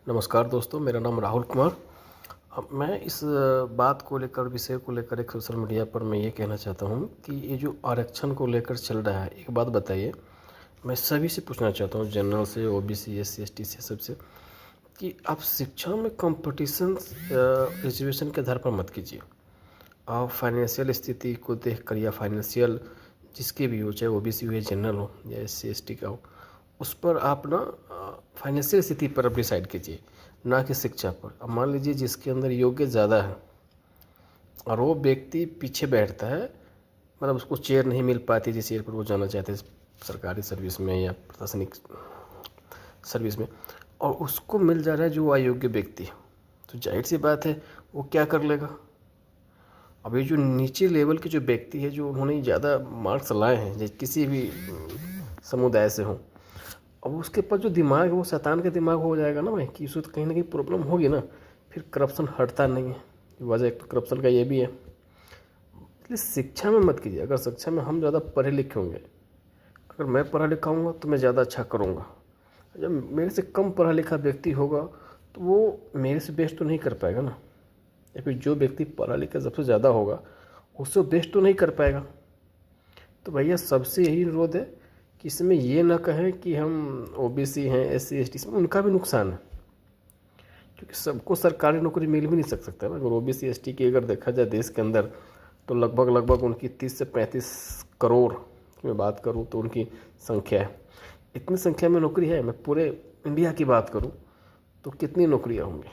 नमस्कार दोस्तों, मेरा नाम राहुल कुमार। अब मैं इस बात को लेकर, विषय को लेकर एक सोशल मीडिया पर मैं ये कहना चाहता हूँ कि ये जो आरक्षण को लेकर चल रहा है, एक बात बताइए। मैं सभी से पूछना चाहता हूँ, जनरल से, ओबीसी, एससी, एसटी से, सबसे, कि आप शिक्षा में कंपटीशन रिजर्वेशन के आधार पर मत कीजिए। आप फाइनेंशियल स्थिति को देख कर, या फाइनेंशियल जिसके भी हो, चाहे ओबीसी हो या जनरल हो या एससी एसटी का हो, उस पर आप ना फाइनेंशियल स्थिति पर आप डिसाइड कीजिए, ना कि शिक्षा पर। अब मान लीजिए जिसके अंदर योग्य ज़्यादा है और वो व्यक्ति पीछे बैठता है, मतलब उसको चेयर नहीं मिल पाती जिस चेयर पर वो जाना चाहते हैं, सरकारी सर्विस में या प्रशासनिक सर्विस में, और उसको मिल जा रहा है जो अयोग्य व्यक्ति है, तो जाहिर सी बात है वो क्या कर लेगा। अब ये जो नीचे लेवल के जो व्यक्ति है, जो उन्होंने ज़्यादा मार्क्स लाए हैं, जैसे किसी भी समुदाय से हों, अब उसके पास जो दिमाग है वो शैतान का दिमाग हो जाएगा ना भाई, कि उसको तो कहीं ना कहीं प्रॉब्लम होगी ना। फिर करप्शन हटता नहीं है, वजह एक तो करप्शन का ये भी है। इसलिए शिक्षा में मत कीजिए। अगर शिक्षा में हम ज़्यादा पढ़े लिखे होंगे, अगर मैं पढ़ा लिखा हूँगा तो मैं ज़्यादा अच्छा करूँगा। जब मेरे से कम पढ़ा लिखा व्यक्ति होगा तो वो मेरे से बेस्ट तो नहीं कर पाएगा ना, या फिर जो व्यक्ति पढ़ा लिखा सबसे ज़्यादा होगा उससे बेस्ट तो नहीं कर पाएगा। तो भैया सबसे यही अनुरोध है कि इसमें ये ना कहें कि हम ओबीसी हैं, एससी एसटी, इसमें उनका भी नुकसान है, क्योंकि सबको सरकारी नौकरी मिल भी नहीं सकता ना। अगर ओबीसी एसटी की अगर देखा जाए देश के अंदर, तो लगभग उनकी 30 से 35 करोड़ की मैं बात करूँ तो उनकी संख्या है। इतनी संख्या में नौकरी है। मैं पूरे इंडिया की बात करूँ तो कितनी नौकरियाँ होंगी?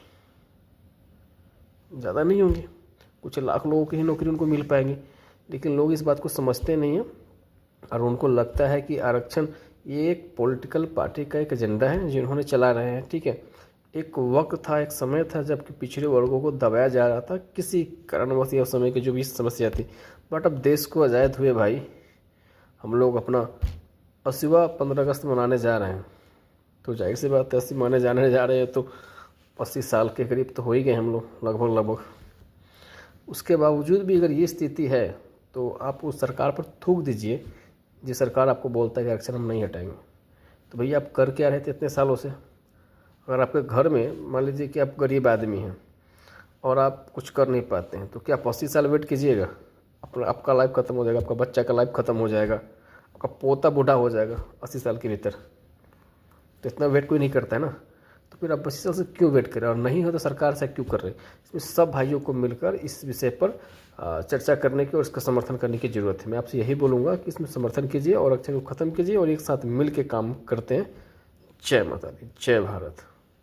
ज़्यादा नहीं होंगी, कुछ लाख लोगों की ही नौकरी उनको मिल पाएंगी। लेकिन लोग इस बात को समझते नहीं हैं और उनको लगता है कि आरक्षण ये एक पॉलिटिकल पार्टी का एक एजेंडा है जिन्होंने चला रहे हैं। ठीक है, एक वक्त था, एक समय था जबकि पिछड़े वर्गों को दबाया जा रहा था किसी कारणवश, या उस समय की जो भी समस्या थी। बट अब देश को आज़ाद हुए भाई, हम लोग अपना 80वां 15 अगस्त मनाने जा रहे हैं। तो जाहिर सी बात है, 80 माने जाने जा रहे हैं तो 80 साल के करीब तो हो ही गए हम लोग, लगभग। उसके बावजूद भी अगर ये स्थिति है तो आप उस सरकार पर थूक दीजिए जिस सरकार आपको बोलता है कि आरक्षण हम नहीं हटाएंगे। तो भैया आप कर क्या रहे थे इतने सालों से? अगर आपके घर में मान लीजिए कि आप गरीब आदमी हैं और आप कुछ कर नहीं पाते हैं, तो क्या आप 80 साल वेट कीजिएगा? आपका लाइफ ख़त्म हो जाएगा, आपका बच्चा का लाइफ ख़त्म हो जाएगा, आपका पोता बूढ़ा हो जाएगा 80 साल के भीतर। तो इतना वेट कोई नहीं करता है ना। तो फिर आप 80 साल से क्यों वेट करें? और नहीं हो तो सरकार से क्यों कर रहे? इसमें सब भाइयों को मिलकर इस विषय पर चर्चा करने की और इसका समर्थन करने की ज़रूरत है। मैं आपसे यही बोलूँगा कि इसमें समर्थन कीजिए और आरक्षण को ख़त्म कीजिए और एक साथ मिल के काम करते हैं। जय माता दी, जय भारत।